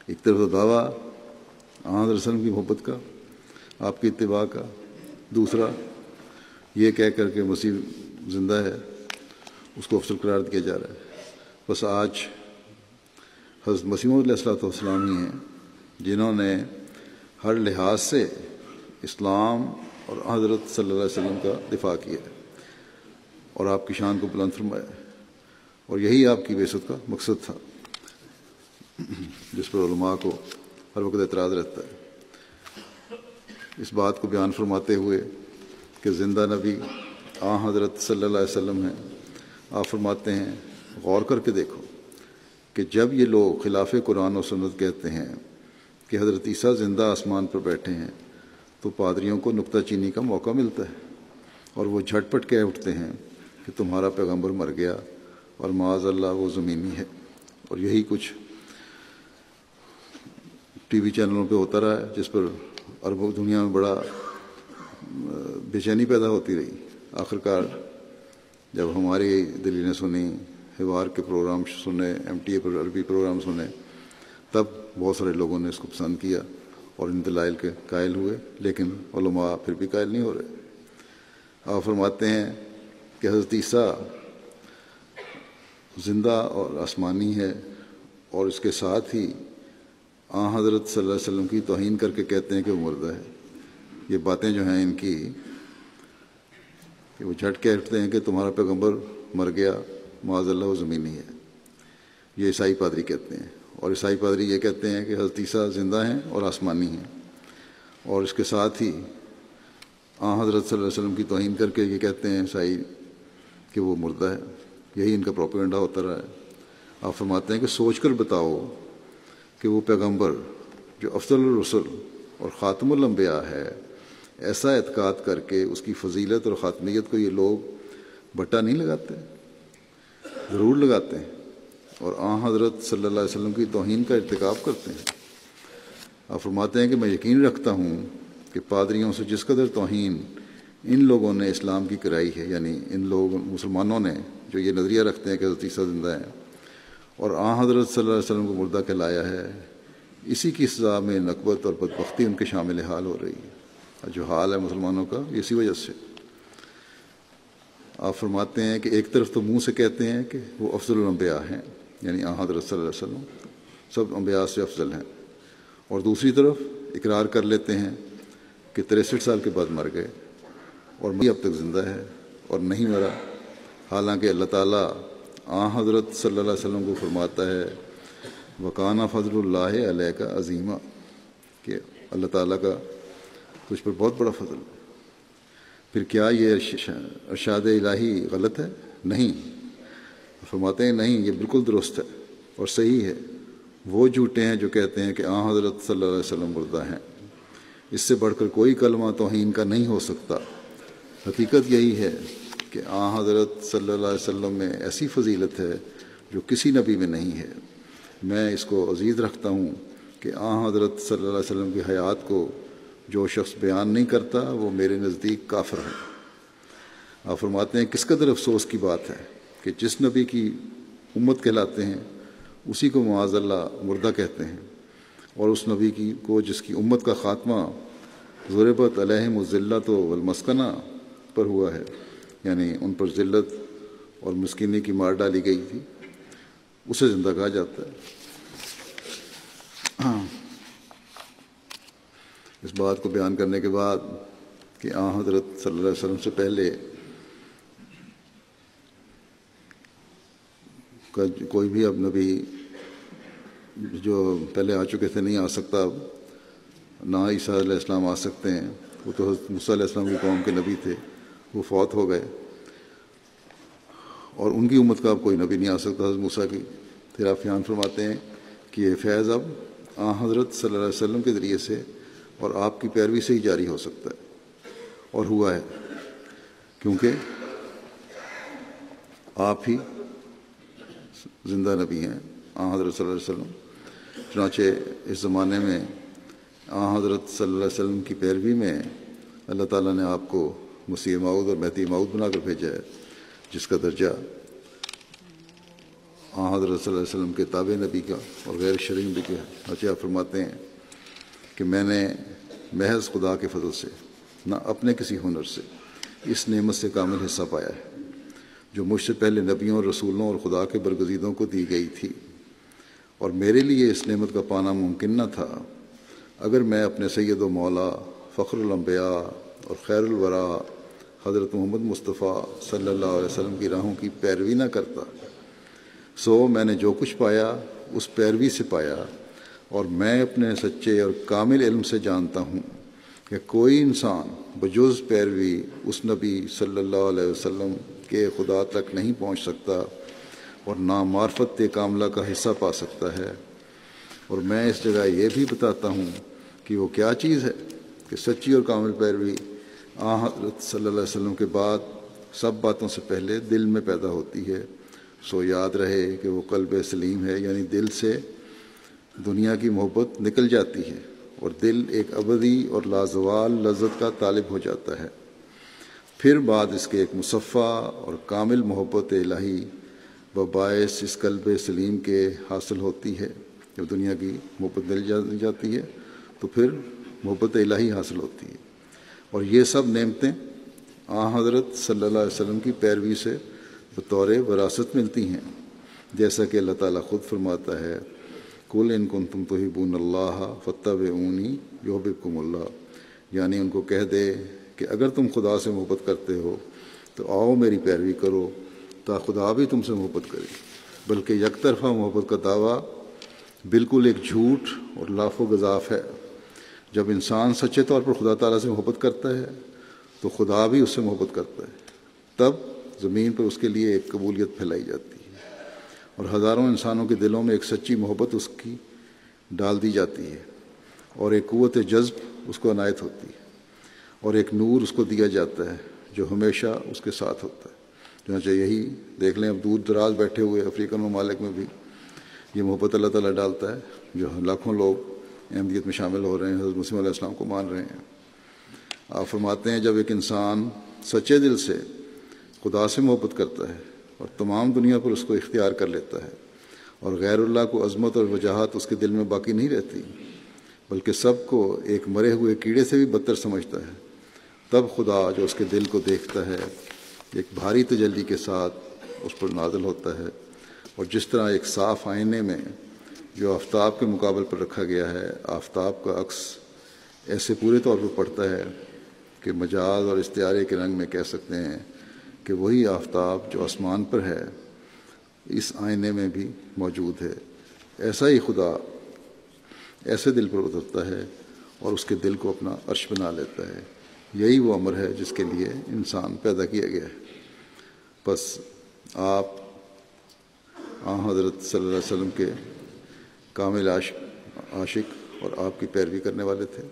[SPEAKER 1] ایک طرف دعویٰ حضرت وسلم کی محبت کا، آپ کی اتباع کا، دوسرا یہ کہہ کر کے مسیح زندہ ہے اس کو افضل قرار دیا جا رہا ہے۔ بس آج حضرت مسیح موعود علیہ السلام ہی ہیں جنہوں نے ہر لحاظ سے اسلام اور حضرت صلی اللہ علیہ وسلم کا دفاع کیا ہے اور آپ کی شان کو بلند فرمایا ہے، اور یہی آپ کی بعثت کا مقصد تھا جس پر علماء کو ہر وقت اعتراض رہتا ہے۔ اس بات کو بیان فرماتے ہوئے کہ زندہ نبی حضرت صلی اللہ علیہ وسلم ہیں، آپ فرماتے ہیں غور کر کے دیکھو کہ جب یہ لوگ خلاف قرآن و سنت کہتے ہیں کہ حضرت عیسیٰ زندہ آسمان پر بیٹھے ہیں تو پادریوں کو نکتہ چینی کا موقع ملتا ہے اور وہ جھٹ پٹ کہہ اٹھتے ہیں کہ تمہارا پیغمبر مر گیا اور معاذ اللہ وہ زمینی ہے، اور یہی کچھ ٹی وی چینلوں پہ ہوتا رہا ہے جس پر عرب دنیا میں بڑا بے چینی پیدا ہوتی رہی۔ آخرکار جب ہماری دلیلیں سنی، حوار کے پروگرام سنے، ایم ٹی اے پر عربی پروگرام سنے، تب بہت سارے لوگوں نے اس کو پسند کیا اور ان دلائل کے قائل ہوئے، لیکن علماء پھر بھی قائل نہیں ہو رہے۔ آپ فرماتے ہیں کہ حضرت عیسیٰ زندہ اور آسمانی ہے، اور اس کے ساتھ ہی حضرت صلی اللہ علیہ وسلم کی توہین کر کے کہتے ہیں کہ وہ مردہ ہے۔ یہ باتیں جو ہیں ان کی کہ وہ جھٹ کہتے ہیں کہ تمہارا پیغمبر مر گیا، معاذ اللہ وہ زمینی ہے، یہ عیسائی پادری کہتے ہیں، اور عیسائی پادری یہ کہتے ہیں کہ حضرت عیسیٰ زندہ ہیں اور آسمانی ہیں، اور اس کے ساتھ ہی حضرت صلی اللہ علیہ وسلم کی توہین کر کے یہ کہتے ہیں عیسائی کہ وہ مردہ ہے۔ یہی ان کا پروپیگنڈا ہوتا رہا ہے۔ آپ فرماتے ہیں کہ سوچ کر بتاؤ کہ وہ پیغمبر جو افضل الرسل اور خاتم الانبیاء ہے، ایسا اعتقاد کر کے اس کی فضیلت اور خاتمیت کو یہ لوگ بٹا نہیں لگاتے؟ ضرور لگاتے ہیں، اور حضرت صلی اللہ علیہ وسلم کی توہین کا ارتکاب کرتے ہیں۔ آپ فرماتے ہیں کہ میں یقین رکھتا ہوں کہ پادریوں سے جس قدر توہین ان لوگوں نے اسلام کی کرائی ہے، یعنی ان لوگ مسلمانوں نے جو یہ نظریہ رکھتے ہیں کہ حضرت عیسیٰ زندہ ہیں اور حضرت صلی اللہ علیہ وسلم کو مردہ کہلایا ہے، اسی کی سزا میں نکبت اور بدبختی ان کے شامل حال ہو رہی ہے، جو حال ہے مسلمانوں کا اسی وجہ سے۔ آپ فرماتے ہیں کہ ایک طرف تو منہ سے کہتے ہیں کہ وہ افضل الانبیاء ہیں، یعنی حضرت صلی اللہ علیہ وسلم سب انبیاء سے افضل ہیں، اور دوسری طرف اقرار کر لیتے ہیں کہ 63 سال کے بعد مر گئے اور اب تک زندہ ہے اور نہیں مرا، حالانکہ اللہ تعالیٰ حضرت صلی اللہ علیہ وسلم کو فرماتا ہے وَكَانَ فَضْلُ اللَّهِ عَلَيْكَ عَظِيمًا، کہ اللہ تعالیٰ کا تجھ پر بہت بڑا فضل ہے۔ پھر کیا یہ ارشاد الہی غلط ہے؟ نہیں، فرماتے ہیں نہیں، یہ بالکل درست ہے اور صحیح ہے۔ وہ جھوٹے ہیں جو کہتے ہیں کہ حضرت صلی اللہ علیہ وسلم مردہ ہیں، اس سے بڑھ کر کوئی کلمہ توہین کا نہیں ہو سکتا۔ حقیقت یہی ہے کہ حضرت صلی اللہ علیہ وسلم میں ایسی فضیلت ہے جو کسی نبی میں نہیں ہے۔ میں اس کو عزیز رکھتا ہوں کہ حضرت صلی اللہ علیہ وسلم کی حیات کو جو شخص بیان نہیں کرتا وہ میرے نزدیک کافر ہے۔ آپ فرماتے ہیں کس قدر افسوس کی بات ہے کہ جس نبی کی امت کہلاتے ہیں اسی کو معاذ اللہ مردہ کہتے ہیں، اور اس نبی کو جس کی امت کا خاتمہ ضربت علیہم الذلۃ والمسکنہ پر ہوا ہے، یعنی ان پر ذلت اور مسکینی کی مار ڈالی گئی تھی، اسے زندہ کہا جاتا ہے۔ اس بات کو بیان کرنے کے بعد کہ حضرت صلی اللہ علیہ وسلم سے پہلے کوئی بھی اب نبی جو پہلے آ چکے تھے نہیں آ سکتا، اب نہ عیسیٰ علیہ السلام آ سکتے ہیں، وہ تو حضرت موسیٰ علیہ السلام کی قوم کے نبی تھے، وہ فوت ہو گئے، اور ان کی امت کا اب کوئی نبی نہیں آ سکتا حضرت موسیٰ کی۔ پھر آپ بیان فرماتے ہیں کہ یہ فیض اب حضرت صلی اللہ علیہ وسلم کے ذریعے سے اور آپ کی پیروی سے ہی جاری ہو سکتا ہے، اور ہوا ہے، کیونکہ آپ ہی زندہ نبی ہیں حضرت صلی اللہ علیہ وسلم۔ چنانچہ اس زمانے میں حضرت صلی اللہ علیہ وسلم کی پیروی میں اللہ تعالیٰ نے آپ کو مسیح موعود اور مہدی موعود بنا کر بھیجا ہے، جس کا درجہ حضرت صلی اللہ علیہ وسلم کے تابع نبی کا اور غیر شرعی نبی کا ہے۔ اچھا آپ فرماتے ہیں کہ میں نے محض خدا کے فضل سے، نہ اپنے کسی ہنر سے، اس نعمت سے کامل حصہ پایا ہے جو مجھ سے پہلے نبیوں اور رسولوں اور خدا کے برگزیدوں کو دی گئی تھی، اور میرے لیے اس نعمت کا پانا ممکن نہ تھا اگر میں اپنے سید و مولا فخر الانبیاء اور خیر الورا حضرت محمد مصطفیٰ صلی اللہ علیہ وسلم کی راہوں کی پیروی نہ کرتا۔ سو میں نے جو کچھ پایا اس پیروی سے پایا، اور میں اپنے سچے اور کامل علم سے جانتا ہوں کہ کوئی انسان بجز پیروی اس نبی صلی اللہ علیہ وسلم کے خدا تک نہیں پہنچ سکتا اور نہ معرفت کاملہ کا حصہ پا سکتا ہے۔ اور میں اس جگہ یہ بھی بتاتا ہوں کہ وہ کیا چیز ہے کہ سچی اور کامل پیروی حضرت صلی اللہ علیہ وسلم کے بعد سب باتوں سے پہلے دل میں پیدا ہوتی ہے۔ سو یاد رہے کہ وہ قلب سلیم ہے، یعنی دل سے دنیا کی محبت نکل جاتی ہے اور دل ایک ابدی اور لازوال لذت کا طالب ہو جاتا ہے۔ پھر بعد اس کے ایک مصفہ اور کامل محبت الہی باعث اس قلب سلیم کے حاصل ہوتی ہے۔ جب دنیا کی محبت مل جاتی ہے تو پھر محبت الہی حاصل ہوتی ہے، اور یہ سب نعمتیں حضرت صلی اللہ علیہ وسلم کی پیروی سے بطور وراثت ملتی ہیں، جیسا کہ اللہ تعالیٰ خود فرماتا ہے قُلْ إِن كُنتُمْ تُحِبُّونَ اللَّهَ فَاتَّبِعُونِي يُحْبِبْكُمُ اللَّهُ، یعنی ان کو کہہ دے کہ اگر تم خدا سے محبت کرتے ہو تو آؤ میری پیروی کرو تا خدا بھی تم سے محبت کرے۔ بلکہ یک طرفہ محبت کا دعویٰ بالکل ایک جھوٹ اور لاف و گزاف ہے۔ جب انسان سچے طور پر خدا تعالیٰ سے محبت کرتا ہے تو خدا بھی اس سے محبت کرتا ہے، تب زمین پر اس کے لیے ایک قبولیت پھیلائی جاتی ہے اور ہزاروں انسانوں کے دلوں میں ایک سچی محبت اس کی ڈال دی جاتی ہے اور ایک قوت جذب اس کو عنایت ہوتی ہے، اور ایک نور اس کو دیا جاتا ہے جو ہمیشہ اس کے ساتھ ہوتا ہے۔ چنانچہ یہی دیکھ لیں، اب دور دراز بیٹھے ہوئے افریقن ممالک میں بھی یہ محبت اللہ تعالیٰ ڈالتا ہے، جو لاکھوں لوگ احمدیت میں شامل ہو رہے ہیں، حضرت مسیح علیہ السلام کو مان رہے ہیں۔ آپ فرماتے ہیں جب ایک انسان سچے دل سے خدا سے محبت کرتا ہے اور تمام دنیا پر اس کو اختیار کر لیتا ہے، اور غیر اللہ کو عظمت اور وجاہت اس کے دل میں باقی نہیں رہتی، بلکہ سب کو ایک مرے ہوئے کیڑے سے بھی بدتر سمجھتا ہے، تب خدا جو اس کے دل کو دیکھتا ہے ایک بھاری تجلی کے ساتھ اس پر نازل ہوتا ہے، اور جس طرح ایک صاف آئینے میں جو آفتاب کے مقابل پر رکھا گیا ہے، آفتاب کا عکس ایسے پورے طور پر پڑتا ہے کہ مجاز اور استعارے کے رنگ میں کہہ سکتے ہیں کہ وہی آفتاب جو آسمان پر ہے اس آئینے میں بھی موجود ہے۔ ایسا ہی خدا ایسے دل پر اترتا ہے اور اس کے دل کو اپنا عرش بنا لیتا ہے۔ یہی وہ امر ہے جس کے لیے انسان پیدا کیا گیا ہے۔ بس آپ حضرت صلی اللہ علیہ وسلم کے کامل عاشق اور آپ کی پیروی کرنے والے تھے،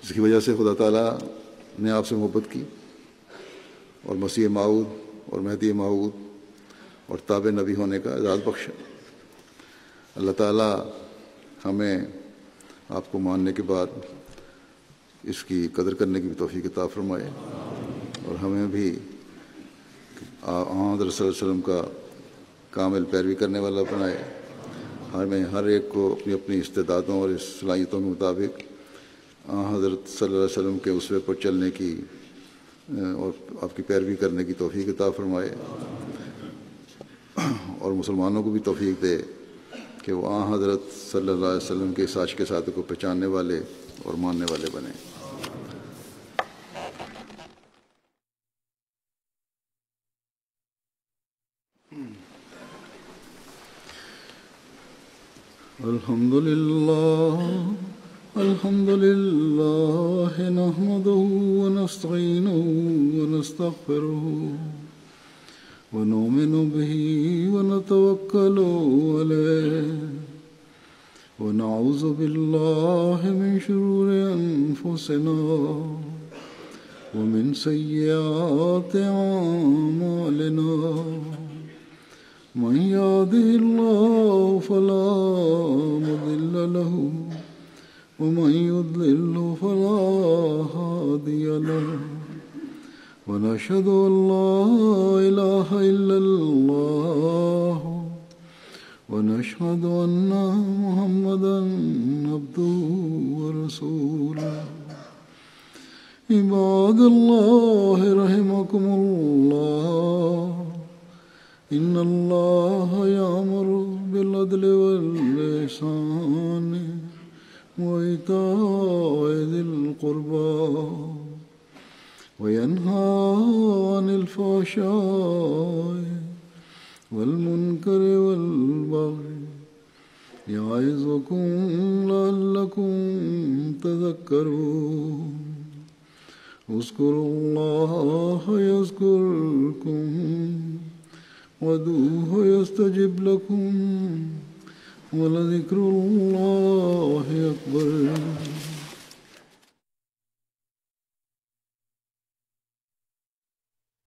[SPEAKER 1] جس کی وجہ سے خدا تعالیٰ نے آپ سے محبت کی اور مسیح موعود اور مہدی موعود اور تابع نبی ہونے کا اعزاز بخشا۔ اللہ تعالیٰ ہمیں آپ کو ماننے کے بعد اس کی قدر کرنے کی بھی توفیق عطا فرمائے، اور ہمیں بھی حضرت صلی اللہ علیہ وسلم کا کامل پیروی کرنے والا بنائے۔ ہمیں ہر ایک کو اپنی اپنی استعدادوں اور صلاحیتوں کے مطابق حضرت صلی اللہ علیہ وسلم کے اسوے پر چلنے کی اور آپ کی پیروی کرنے کی توفیق عطا فرمائے، اور مسلمانوں کو بھی توفیق دے کہ وہ حضرت صلی اللہ علیہ وسلم کے ساتھ کے ساتھ کو پہچاننے والے اور ماننے والے بنیں۔ الحمد لله نحمده ونستعينه ونستغفره ونؤمن به ونتوكل عليه ونعوذ بالله من شرور أنفسنا ومن سيئات أعمالنا، من يهده الله فلا مضل له ومن يضلل فلا هادي له، ونشهد أن لا إله إلا الله ونشهد أن محمدا عبده ورسوله۔ عباد الله رحمكم الله، إن الله يأمر بالعدل والإحسان وإيتاء ذي القربى وينهى عن الفحشاء والمنكر والبغي يعظكم لعلكم تذكرون۔ اذكروا الله يذكركم وادعوه يستجب لكم ولذكر الله أكبر۔